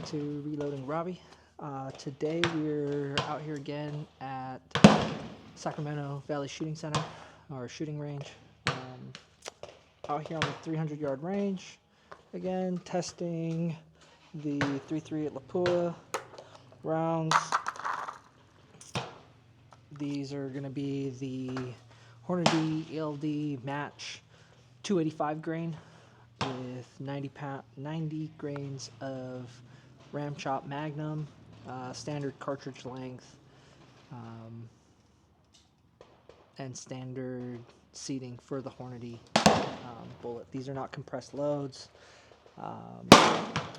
to Reloading Robbie. Today we're out here again at Sacramento Valley Shooting Center, or shooting range. Out here on the 300-yard range. Again, testing the 3.38 Lapua rounds. These are going to be the Hornady ELD Match 285 grain with 90 grains of Ramshot Magnum, standard cartridge length, and standard seating for the Hornady bullet. These are not compressed loads,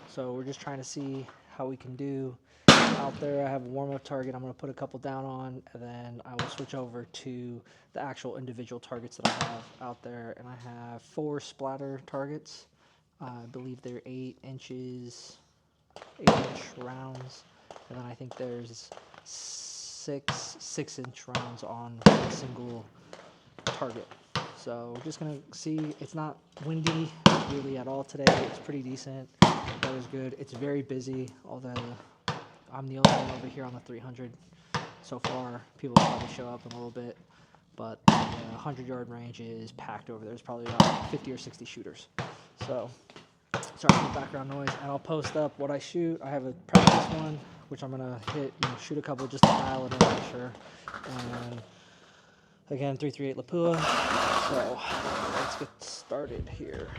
so we're just trying to see how we can do out there. I have a warm-up target I'm going to put a couple down on, and then I will switch over to the actual individual targets that I have out there. And I have 4 splatter targets. I believe they're 8-inch rounds, and then I think there's 6-inch rounds on a single target. So we're just gonna see. It's not windy really at all today. It's pretty decent. That is good. It's very busy, although I'm the only one over here on the 300 so far. People will probably show up in a little bit, but the 100-yard range is packed over there. There's probably about 50 or 60 shooters. So sorry for the background noise, and I'll post up what I shoot. I have a practice one, which I'm gonna hit, shoot a couple just to dial it in, make sure. And again, 3.38 Lapua. So let's get started here.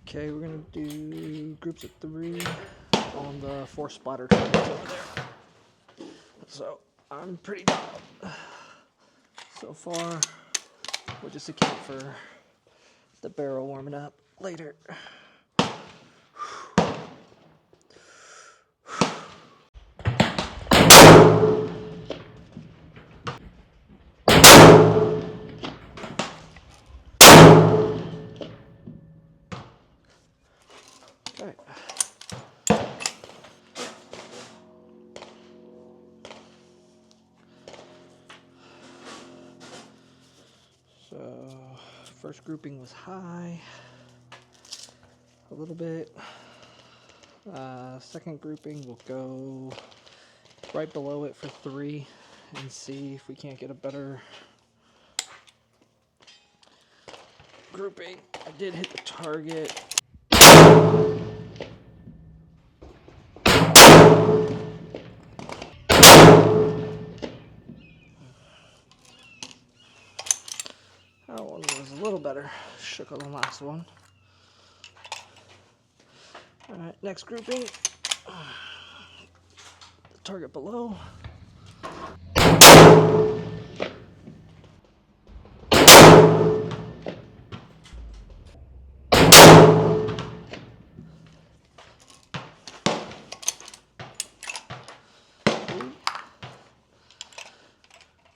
Okay, we're gonna do groups of 3 on the 4 splatter targets over there. So I'm pretty dialed so far. We'll just account for the barrel warming up later. Okay. So first grouping was high a little bit. Second grouping will go right below it for 3 and see if we can't get a better grouping. I did hit the target. That one was a little better. Shook on the last one. Alright, next grouping. The target below.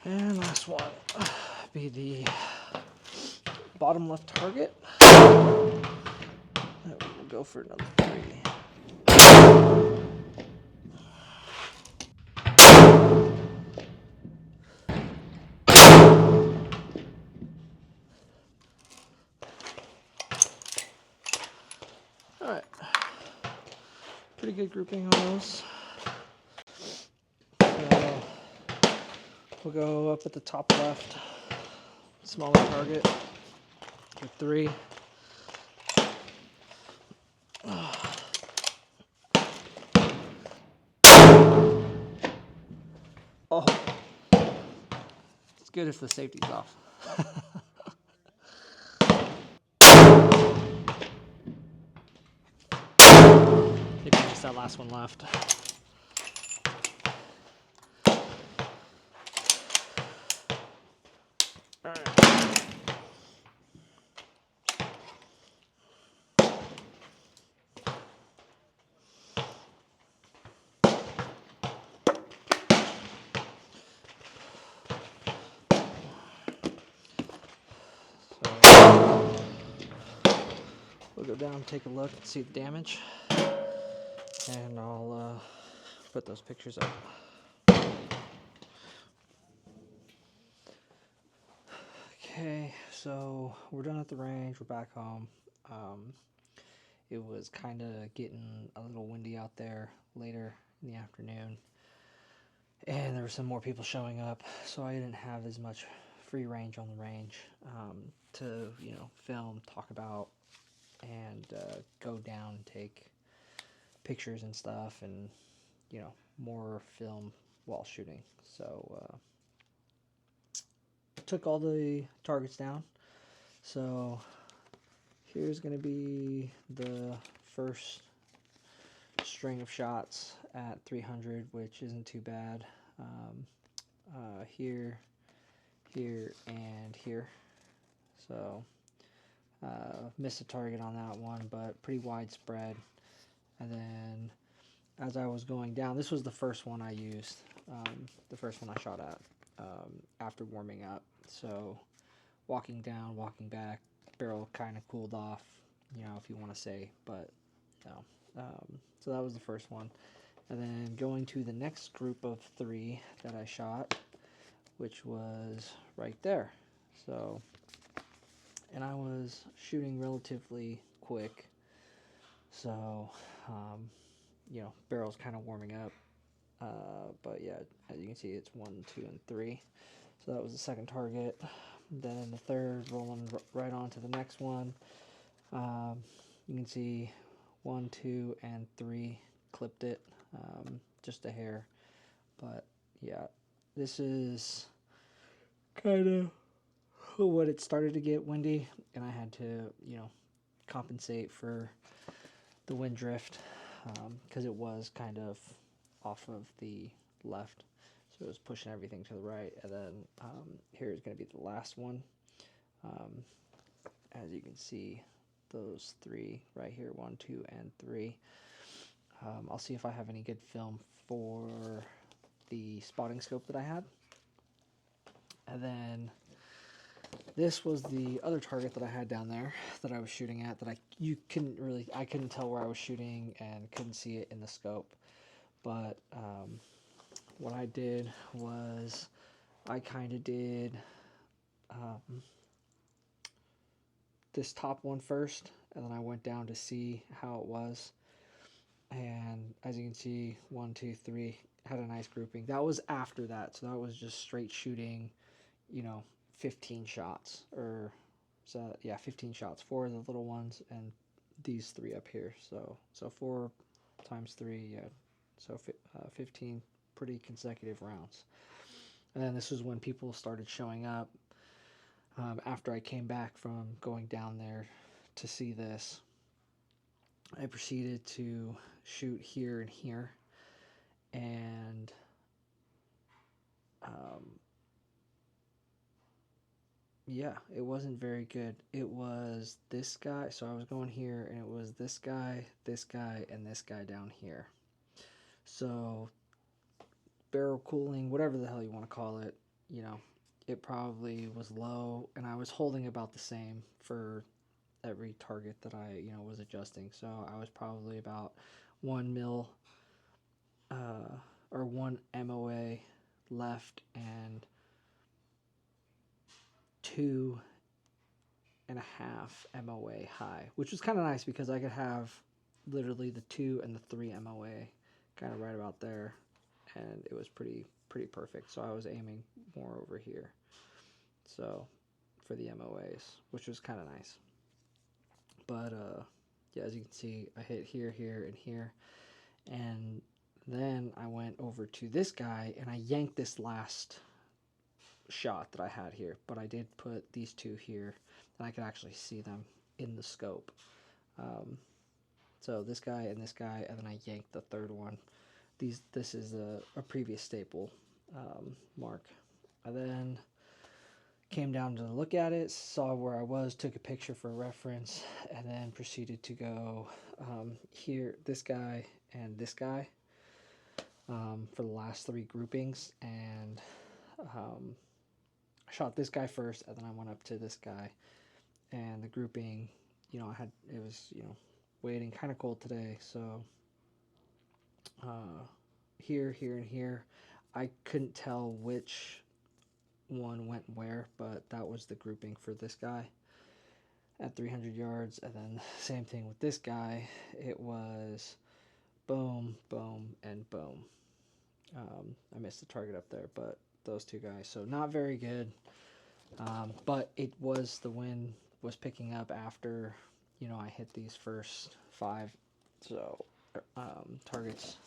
And last one be the bottom left target. We'll go for another 3. Alright, pretty good grouping on those. So we'll go up at the top left, smaller target for 3. Oh, it's good if the safety's off. Maybe just that last one left. All right. We'll go down and take a look and see the damage, and I'll put those pictures up. so we're done at the range. We're back home. It was kind of getting a little windy out there later in the afternoon, and there were some more people showing up, so I didn't have as much free range on the range to film, talk about, and go down and take pictures and stuff, and more film while shooting. So took all the targets down. So here's going to be the first string of shots at 300, which isn't too bad. Here, here, and here. So missed a target on that one, but pretty widespread. And then as I was going down, this was the first one I used, the first one I shot at after warming up. So walking down, walking back, barrel kind of cooled off, if you want to say, but no. So that was the first one. And then going to the next group of 3 that I shot, which was right there. So, and I was shooting relatively quick. So, barrel's kind of warming up. But yeah, as you can see, it's 1, 2, and 3. So that was the second target. Then the third, rolling right on to the next one. You can see 1, 2, and 3 clipped it, just a hair. But yeah, this is kind of when it started to get windy, and I had to, compensate for the wind drift, because it was kind of off of the left, so it was pushing everything to the right. And then here is going to be the last one. As you can see, those 3 right here, 1, 2, and 3. I'll see if I have any good film for the spotting scope that I had. And then this was the other target that I had down there that I was shooting at, that I couldn't tell where I was shooting and couldn't see it in the scope. But what I did was I kind of did this top one first, and then I went down to see how it was. And as you can see, 1, 2, 3 had a nice grouping. That was after that, so that was just straight shooting, 15 shots, or so yeah, 15 shots, 4 of the little ones, and these 3 up here. So 4 times 3, yeah, so 15 pretty consecutive rounds. And then this was when people started showing up. After I came back from going down there to see this, I proceeded to shoot here and here, and yeah, it wasn't very good. It was this guy, so I was going here, and it was this guy, and this guy down here. So barrel cooling, whatever the hell you want to call it, it probably was low, and I was holding about the same for every target that I was adjusting. So I was probably about 1 mil or 1 MOA left, and 2.5 MOA high, which was kind of nice because I could have literally the 2 and the 3 MOA kind of right about there, and it was pretty perfect. So I was aiming more over here, so for the MOAs, which was kind of nice. But yeah, as you can see, I hit here, here, and here, and then I went over to this guy and I yanked this last shot that I had here, but I did put these 2 here, and I could actually see them in the scope. So this guy, and then I yanked the third one. This is a previous staple mark. I then came down to look at it, saw where I was, took a picture for reference, and then proceeded to go here, this guy, and this guy for the last 3 groupings. And I shot this guy first, and then I went up to this guy, and the grouping, it was waiting, kind of cold today, so here, here, and here, I couldn't tell which one went where, but that was the grouping for this guy at 300 yards. And then same thing with this guy. It was boom, boom, and boom. I missed the target up there, but those two guys. So not very good. But it was, the wind was picking up after, you know, I hit these first 5 targets.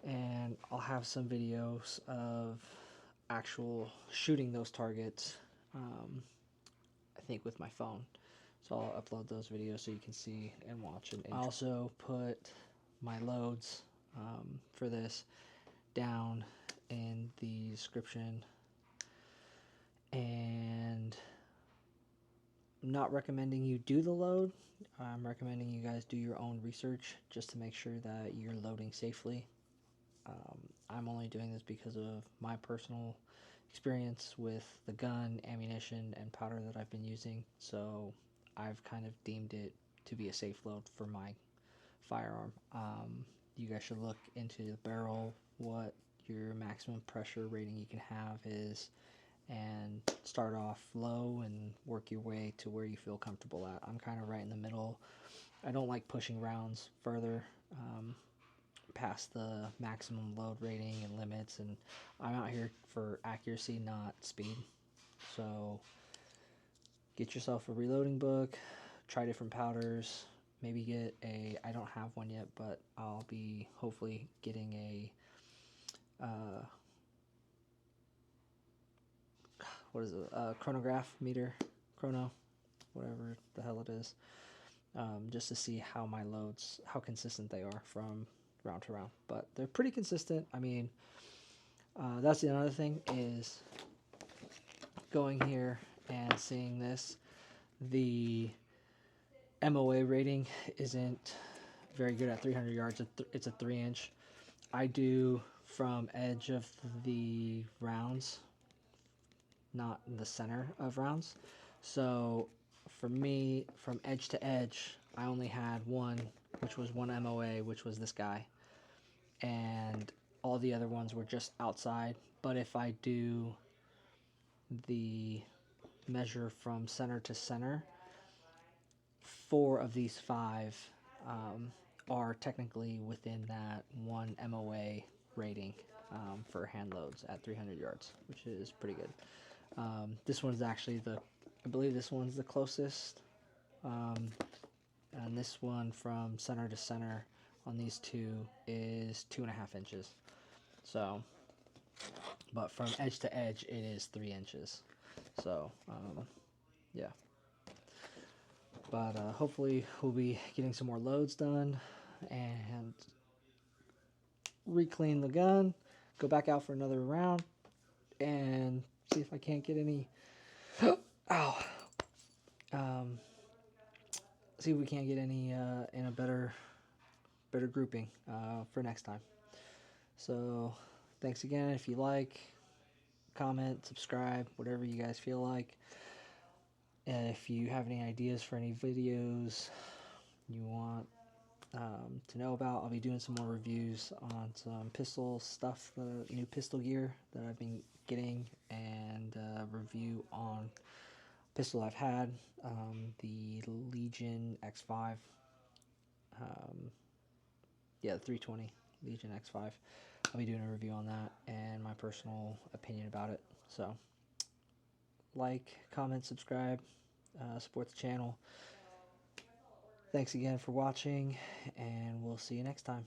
And I'll have some videos of actual shooting those targets, I think with my phone. So I'll upload those videos so you can see and watch. And I also put my loads for this down in the description. And I'm not recommending you do the load. I'm recommending you guys do your own research just to make sure that you're loading safely. I'm only doing this because of my personal experience with the gun, ammunition, and powder that I've been using. So I've kind of deemed it to be a safe load for my firearm. You guys should look into the barrel, what your maximum pressure rating you can have is, and start off low and work your way to where you feel comfortable at. I'm kind of right in the middle. I don't like pushing rounds further past the maximum load rating and limits, and I'm out here for accuracy, not speed. So get yourself a reloading book, try different powders, maybe get a, I don't have one yet, but I'll be hopefully getting a what is it, chronograph meter, chrono, whatever the hell it is, just to see how my loads, how consistent they are from round to round. But they're pretty consistent. I mean, that's the other thing, is going here and seeing this. The MOA rating isn't very good at 300 yards. It's a 3-inch. I do from edge of the rounds, not the center of rounds. So for me, from edge to edge, I only had one, which was one MOA, which was this guy. And all the other ones were just outside. But if I do the measure from center to center, 4 of these 5 are technically within that one MOA rating for hand loads at 300 yards, which is pretty good. This one's actually I believe this one's the closest. And this one from center to center on these 2 is 2.5 inches. So, but from edge to edge, it is 3 inches. So, yeah. But hopefully we'll be getting some more loads done and re-clean the gun, go back out for another round, and see if I can't get any. Ow. See if we can't get any in a better grouping for next time. So thanks again. If you like, comment, subscribe, whatever you guys feel like. And if you have any ideas for any videos you want to know about, I'll be doing some more reviews on some pistol stuff, the new pistol gear that I've been getting, and review on pistol I've had, the Legion X5, the 320 Legion X5. I'll be doing a review on that and my personal opinion about it. So like, comment, subscribe, support the channel. Thanks again for watching, and we'll see you next time.